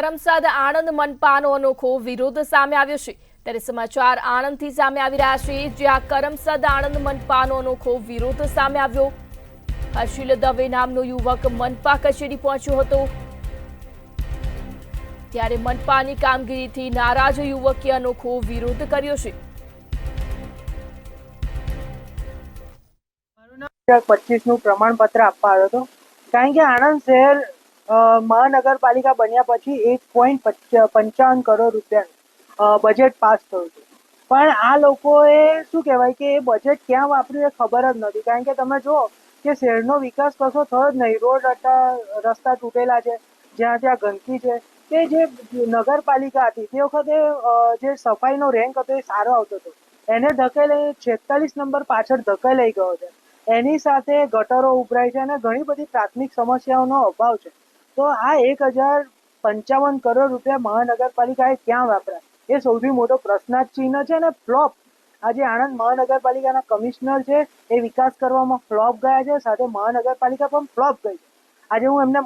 કરમસદ આણંદ મનપાનો અનોખો વિરોધ સામે આવ્યો છે। ત્યારે સમાચાર આણંદથી સામે આવી રહ્યા છે, જ્યાં કરમસદ આણંદ મનપાનો અનોખો વિરોધ સામે આવ્યો। હર્ષિલ દવે નામનો યુવક મનપા કચેરી પહોંચ્યો હતો, ત્યારે મનપાની કામગીરીથી નારાજ યુવકે અનોખો વિરોધ કર્યો છે। 2025નું પ્રમાણપત્ર આપવા આવ્યો હતો, કારણ કે આણંદ શહેર મહાનગરપાલિકા બન્યા પછી 1.55 કરોડ રૂપિયાનું બજેટ પાસ થયું હતું। પણ આ લોકોએ શું કહેવાય કે એ બજેટ ક્યાં વાપર્યું એ ખબર જ નથી, કારણ કે તમે જુઓ કે શહેરનો વિકાસ કશો થયો જ નહીં। રોડ રસ્તા તૂટેલા છે, જ્યાં ત્યાં ગંદકી છે। કે જે નગરપાલિકા હતી તે વખતે જે સફાઈનો રેન્ક હતો એ સારો આવતો હતો, એને ધકેલાઈ 46 નંબર પાછળ ધકેલાઈ ગયો છે। એની સાથે ગટરો ઉભરાય છે અને ઘણી બધી પ્રાથમિક સમસ્યાઓનો અભાવ છે। તો આ 1055 કરોડ રૂપિયા મહાનગરપાલિકાએ ક્યાં વાપર્યા એ સૌથી મોટો પ્રશ્નાર્થ ચિહ્ન છે। અને ફ્લોપ આજે આણંદ મહાનગરપાલિકાના કમિશનર છે એ વિકાસ કરવામાં ફ્લોપ ગયા છે, સાથે મહાનગરપાલિકા પણ ફ્લોપ ગઈ છે। આજે હું એમને